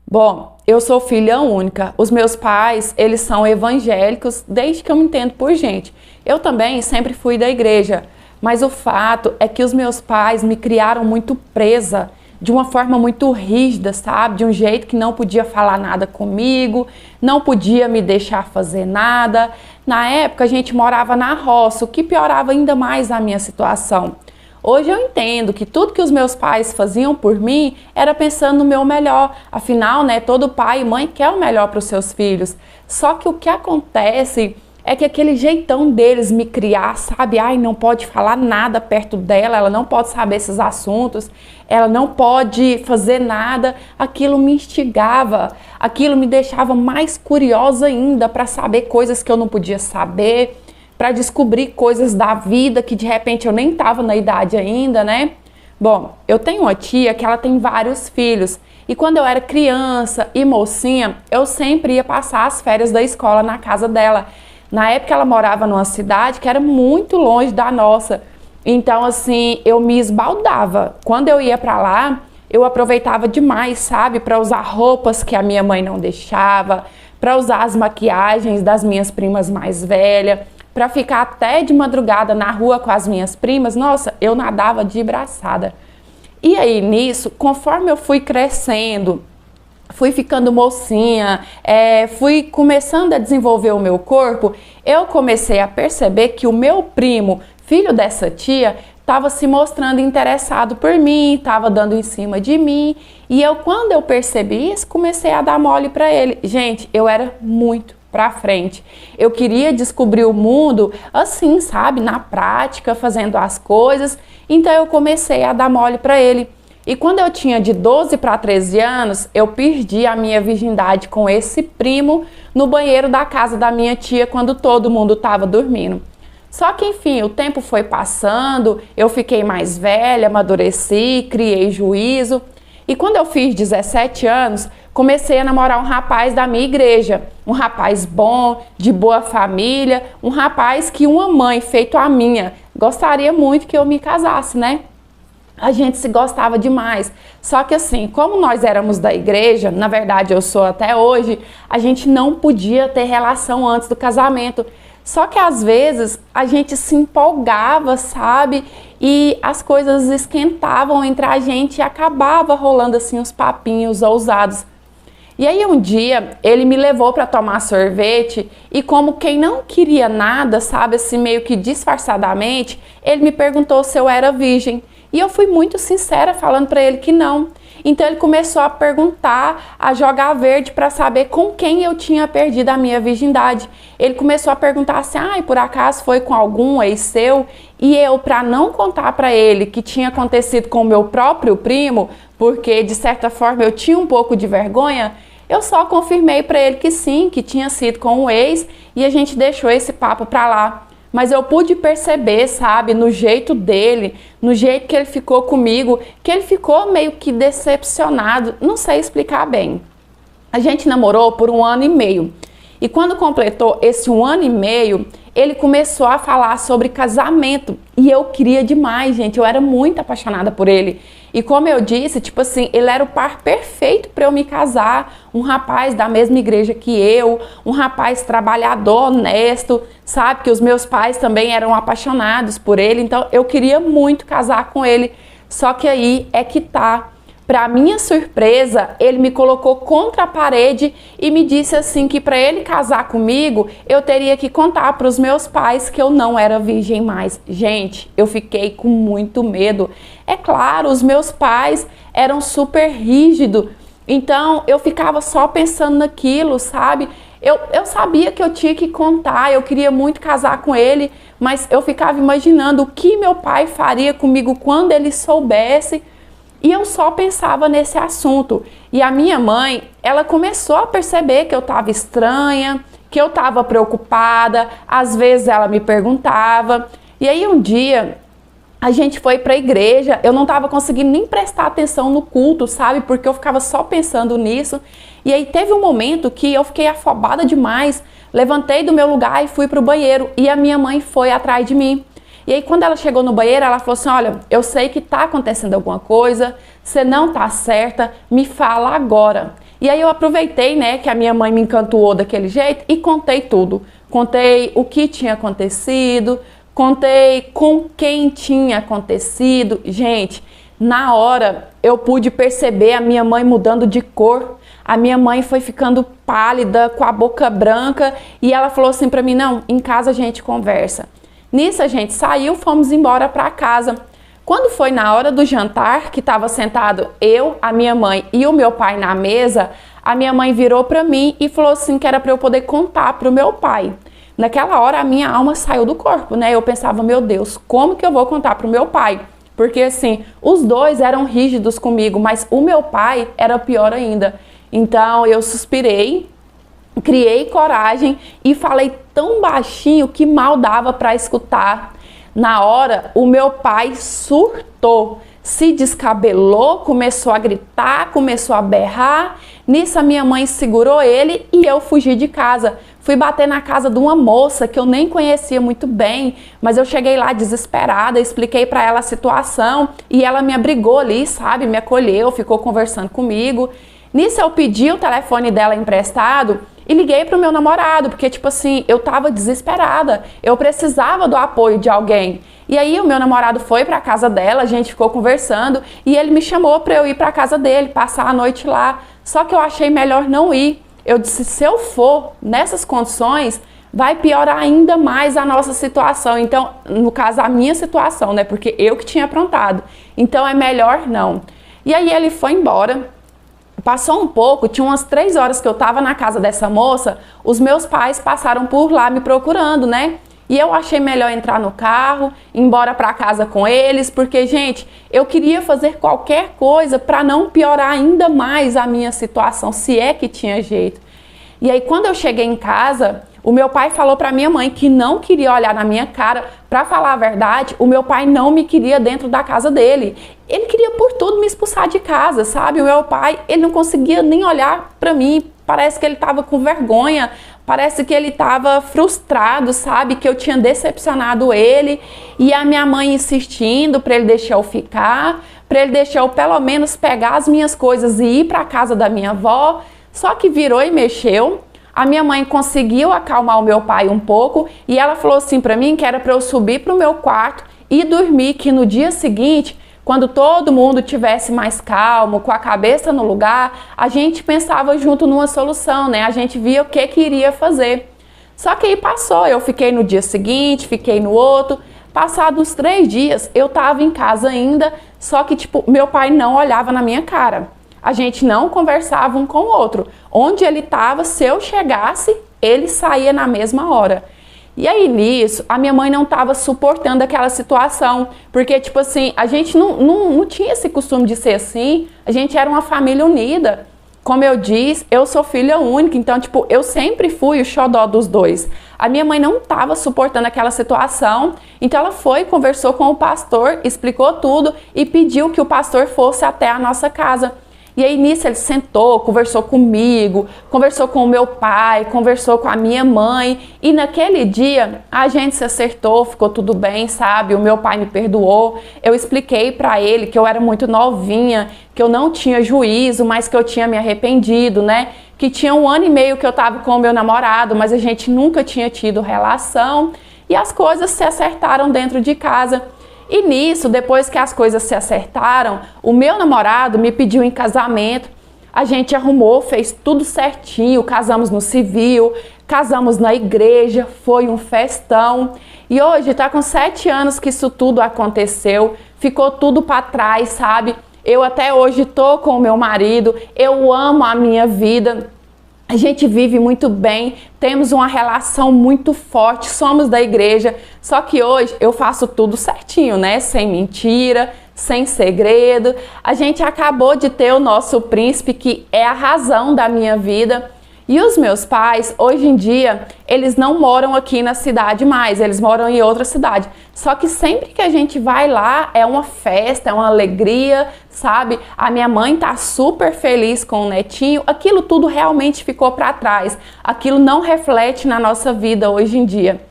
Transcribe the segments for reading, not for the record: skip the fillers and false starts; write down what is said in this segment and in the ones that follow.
Bom, eu sou filha única. Os meus pais, eles são evangélicos desde que eu me entendo por gente. Eu também sempre fui da igreja, mas o fato é que os meus pais me criaram muito presa, de uma forma muito rígida, sabe? De um jeito que não podia falar nada comigo, não podia me deixar fazer nada. Na época a gente morava na roça, o que piorava ainda mais a minha situação. Hoje eu entendo que tudo que os meus pais faziam por mim era pensando no meu melhor. Afinal, né, todo pai e mãe quer o melhor para os seus filhos. Só que o que acontece é que aquele jeitão deles me criar, sabe? Ai, não pode falar nada perto dela, ela não pode saber esses assuntos, ela não pode fazer nada. Aquilo me instigava, aquilo me deixava mais curiosa ainda para saber coisas que eu não podia saber, para descobrir coisas da vida que de repente eu nem estava na idade ainda, né? Bom, eu tenho uma tia que ela tem vários filhos e quando eu era criança e mocinha, eu sempre ia passar as férias da escola na casa dela. Na época ela morava numa cidade que era muito longe da nossa, então assim, eu me esbaldava. Quando eu ia para lá, eu aproveitava demais, sabe? Para usar roupas que a minha mãe não deixava, para usar as maquiagens das minhas primas mais velhas, para ficar até de madrugada na rua com as minhas primas. Nossa, eu nadava de braçada. E aí nisso, conforme eu fui crescendo, fui ficando mocinha, fui começando a desenvolver o meu corpo, eu comecei a perceber que o meu primo, filho dessa tia, estava se mostrando interessado por mim, estava dando em cima de mim. E eu, quando eu percebi isso, comecei a dar mole para ele. Gente, eu era muito pra frente. Eu queria descobrir o mundo assim, sabe, na prática, fazendo as coisas. Então eu comecei a dar mole para ele. E quando eu tinha de 12 para 13 anos, eu perdi a minha virgindade com esse primo no banheiro da casa da minha tia quando todo mundo estava dormindo. Só que, enfim, o tempo foi passando, eu fiquei mais velha, amadureci, criei juízo. E quando eu fiz 17 anos, comecei a namorar um rapaz da minha igreja. Um rapaz bom, de boa família, um rapaz que uma mãe, feito a minha, gostaria muito que eu me casasse, né? A gente se gostava demais. Só que assim, como nós éramos da igreja, na verdade eu sou até hoje, a gente não podia ter relação antes do casamento. Só que às vezes a gente se empolgava, sabe? E as coisas esquentavam entre a gente e acabava rolando assim uns papinhos ousados. E aí um dia ele me levou para tomar sorvete e como quem não queria nada, sabe, assim meio que disfarçadamente, ele me perguntou se eu era virgem. E eu fui muito sincera falando para ele que não. Então ele começou a perguntar, a jogar verde para saber com quem eu tinha perdido a minha virgindade. Ele começou a perguntar assim, por acaso foi com algum ex seu? E eu, para não contar para ele que tinha acontecido com o meu próprio primo, porque de certa forma eu tinha um pouco de vergonha, eu só confirmei para ele que sim, que tinha sido com o ex e a gente deixou esse papo para lá. Mas eu pude perceber, sabe, no jeito dele, no jeito que ele ficou comigo, que ele ficou meio que decepcionado, não sei explicar bem. A gente namorou por 1 ano e meio. E quando completou esse 1 ano e meio, ele começou a falar sobre casamento. E eu queria demais, gente, eu era muito apaixonada por ele. E como eu disse, tipo assim, ele era o par perfeito para eu me casar. Um rapaz da mesma igreja que eu, um rapaz trabalhador, honesto, sabe? Que os meus pais também eram apaixonados por ele. Então eu queria muito casar com ele. Só que aí é que tá. Para minha surpresa, ele me colocou contra a parede e me disse assim que para ele casar comigo, eu teria que contar para os meus pais que eu não era virgem mais. Gente, eu fiquei com muito medo. É claro, os meus pais eram super rígidos, então eu ficava só pensando naquilo, sabe? Eu sabia que eu tinha que contar, eu queria muito casar com ele, mas eu ficava imaginando o que meu pai faria comigo quando ele soubesse. E eu só pensava nesse assunto. E a minha mãe, ela começou a perceber que eu estava estranha, que eu estava preocupada. Às vezes ela me perguntava. E aí um dia a gente foi para a igreja. Eu não estava conseguindo nem prestar atenção no culto, sabe? Porque eu ficava só pensando nisso. E aí teve um momento que eu fiquei afobada demais. Levantei do meu lugar e fui para o banheiro. E a minha mãe foi atrás de mim. E aí quando ela chegou no banheiro, ela falou assim, olha, eu sei que tá acontecendo alguma coisa, você não tá certa, me fala agora. E aí eu aproveitei, né, que a minha mãe me encantou daquele jeito e contei tudo. Contei o que tinha acontecido, contei com quem tinha acontecido. Gente, na hora eu pude perceber a minha mãe mudando de cor. A minha mãe foi ficando pálida, com a boca branca, e ela falou assim pra mim: não, em casa a gente conversa. Nisso a gente saiu, fomos embora pra casa. Quando foi na hora do jantar, que estava sentado eu, a minha mãe e o meu pai na mesa, a minha mãe virou pra mim e falou assim que era pra eu poder contar pro meu pai. Naquela hora a minha alma saiu do corpo, né? Eu pensava: meu Deus, como que eu vou contar pro meu pai? Porque assim, os dois eram rígidos comigo, mas o meu pai era pior ainda. Então eu suspirei, criei coragem e falei tão baixinho que mal dava para escutar. Na hora, o meu pai surtou, se descabelou, começou a gritar, começou a berrar. Nisso a minha mãe segurou ele e eu fugi de casa. Fui bater na casa de uma moça que eu nem conhecia muito bem, mas eu cheguei lá desesperada, expliquei para ela a situação e ela me abrigou ali, sabe? Me acolheu, ficou conversando comigo. Nisso eu pedi o telefone dela emprestado e liguei pro meu namorado, porque tipo assim, eu tava desesperada, eu precisava do apoio de alguém. E aí o meu namorado foi pra casa dela, a gente ficou conversando e ele me chamou pra eu ir pra casa dele, passar a noite lá. Só que eu achei melhor não ir. Eu disse: se eu for nessas condições, vai piorar ainda mais a nossa situação. Então, no caso, a minha situação, né? Porque eu que tinha aprontado. Então é melhor não. E aí ele foi embora. Passou um pouco, tinha umas 3 horas que eu tava na casa dessa moça, os meus pais passaram por lá me procurando, né? E eu achei melhor entrar no carro, ir embora pra casa com eles, porque, gente, eu queria fazer qualquer coisa pra não piorar ainda mais a minha situação, se é que tinha jeito. E aí, quando eu cheguei em casa, o meu pai falou pra minha mãe que não queria olhar na minha cara. Pra falar a verdade, o meu pai não me queria dentro da casa dele. Ele queria por tudo me expulsar de casa, sabe? O meu pai, ele não conseguia nem olhar pra mim. Parece que ele tava com vergonha, parece que ele tava frustrado, sabe? Que eu tinha decepcionado ele. E a minha mãe insistindo pra ele deixar eu ficar, pra ele deixar eu pelo menos pegar as minhas coisas e ir pra casa da minha avó. Só que virou e mexeu. A minha mãe conseguiu acalmar o meu pai um pouco e ela falou assim pra mim que era pra eu subir pro meu quarto e dormir, que no dia seguinte, quando todo mundo tivesse mais calmo, com a cabeça no lugar, a gente pensava junto numa solução, né? A gente via o que iria fazer. Só que aí passou, eu fiquei no dia seguinte, fiquei no outro. Passados 3 dias, eu tava em casa ainda, só que tipo, meu pai não olhava na minha cara. A gente não conversava um com o outro. Onde ele estava, se eu chegasse, ele saía na mesma hora. E aí nisso, a minha mãe não estava suportando aquela situação, porque tipo assim, a gente não tinha esse costume de ser assim, a gente era uma família unida. Como eu disse, eu sou filha única, então tipo, eu sempre fui o xodó dos dois. A minha mãe não estava suportando aquela situação, então ela foi, conversou com o pastor, explicou tudo e pediu que o pastor fosse até a nossa casa. E aí nisso ele sentou, conversou comigo, conversou com o meu pai, conversou com a minha mãe. E naquele dia a gente se acertou, ficou tudo bem, sabe? O meu pai me perdoou. Eu expliquei pra ele que eu era muito novinha, que eu não tinha juízo, mas que eu tinha me arrependido, né? Que tinha 1 ano e meio que eu tava com o meu namorado, mas a gente nunca tinha tido relação. E as coisas se acertaram dentro de casa. E nisso, depois que as coisas se acertaram, o meu namorado me pediu em casamento, a gente arrumou, fez tudo certinho, casamos no civil, casamos na igreja, foi um festão. E hoje tá com 7 anos que isso tudo aconteceu, ficou tudo para trás, sabe? Eu até hoje tô com o meu marido, eu amo a minha vida. A gente vive muito bem, temos uma relação muito forte, somos da igreja, só que hoje eu faço tudo certinho, né? Sem mentira, sem segredo. A gente acabou de ter o nosso príncipe, que é a razão da minha vida. E os meus pais, hoje em dia, eles não moram aqui na cidade mais, eles moram em outra cidade. Só que sempre que a gente vai lá, é uma festa, é uma alegria, sabe? A minha mãe tá super feliz com o netinho, aquilo tudo realmente ficou para trás. Aquilo não reflete na nossa vida hoje em dia.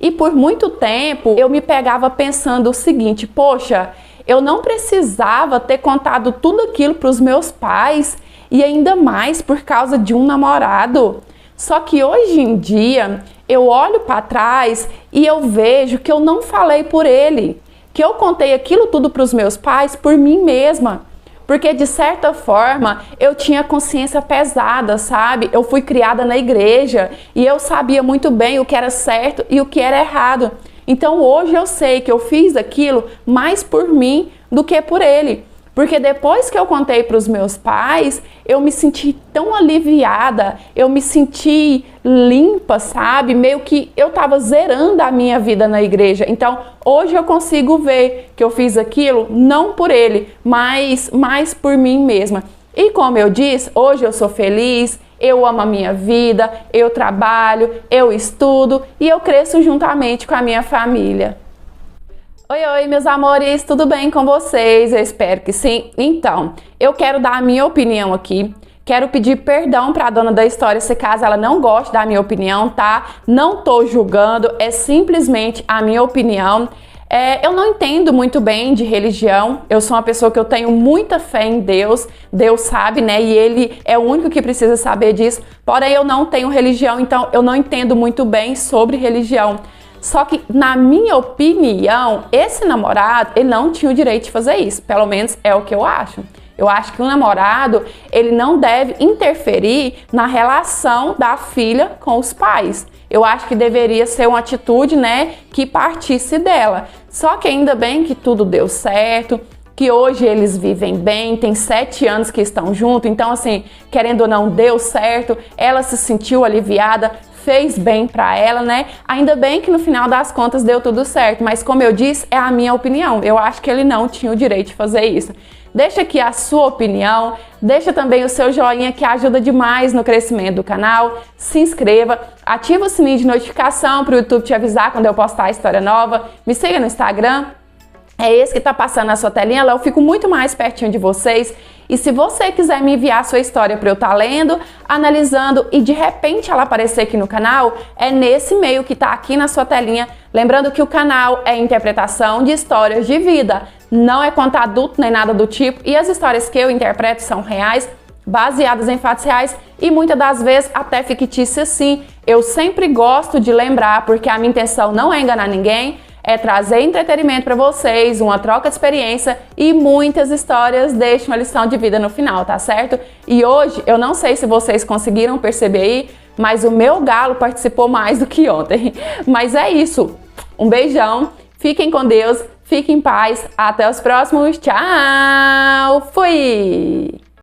E por muito tempo, eu me pegava pensando o seguinte: poxa, eu não precisava ter contado tudo aquilo para os meus pais. e ainda mais por causa de um namorado. Só que hoje em dia eu olho para trás e eu vejo que eu não falei por ele, que eu contei aquilo tudo para os meus pais por mim mesma. Porque de certa forma eu tinha consciência pesada, sabe? Eu fui criada na igreja e eu sabia muito bem o que era certo e o que era errado. Então hoje eu sei que eu fiz aquilo mais por mim do que por ele. Porque depois que eu contei para os meus pais, eu me senti tão aliviada, eu me senti limpa, sabe? Meio que eu estava zerando a minha vida na igreja. Então, hoje eu consigo ver que eu fiz aquilo não por ele, mas mais por mim mesma. E como eu disse, hoje eu sou feliz, eu amo a minha vida, eu trabalho, eu estudo e eu cresço juntamente com a minha família. Oi, meus amores, tudo bem com vocês? Eu espero que sim. Então, eu quero dar a minha opinião aqui. Quero pedir perdão para a dona da história se caso ela não goste da minha opinião, tá? Não tô julgando, é simplesmente a minha opinião. Eu não entendo muito bem de religião, eu sou uma pessoa que eu tenho muita fé em Deus, Deus sabe, né? E Ele é o único que precisa saber disso. Porém, eu não tenho religião, então eu não entendo muito bem sobre religião. Só que, na minha opinião, esse namorado, ele não tinha o direito de fazer isso. Pelo menos é o que eu acho. Eu acho que o namorado, ele não deve interferir na relação da filha com os pais. Eu acho que deveria ser uma atitude, né, que partisse dela. Só que ainda bem que tudo deu certo, que hoje eles vivem bem, tem 7 anos que estão juntos. Então, assim, querendo ou não, deu certo. Ela se sentiu aliviada, fez bem pra ela, né? Ainda bem que no final das contas deu tudo certo, mas como eu disse, é a minha opinião. Eu acho que ele não tinha o direito de fazer isso. Deixa aqui a sua opinião, deixa também o seu joinha que ajuda demais no crescimento do canal. Se inscreva, ativa o sininho de notificação para o YouTube te avisar quando eu postar história nova. Me siga no Instagram. É esse que tá passando na sua telinha, lá eu fico muito mais pertinho de vocês. E se você quiser me enviar a sua história para eu estar lendo, analisando e de repente ela aparecer aqui no canal, é nesse e-mail que tá aqui na sua telinha. Lembrando que o canal é interpretação de histórias de vida, não é conto adulto nem nada do tipo. E as histórias que eu interpreto são reais, baseadas em fatos reais e muitas das vezes até fictícias sim. Eu sempre gosto de lembrar, porque a minha intenção não é enganar ninguém, é trazer entretenimento para vocês, uma troca de experiência e muitas histórias deixam uma lição de vida no final, tá certo? E hoje, eu não sei se vocês conseguiram perceber aí, mas o meu galo participou mais do que ontem. Mas é isso. Um beijão, fiquem com Deus, fiquem em paz, até os próximos, tchau, fui!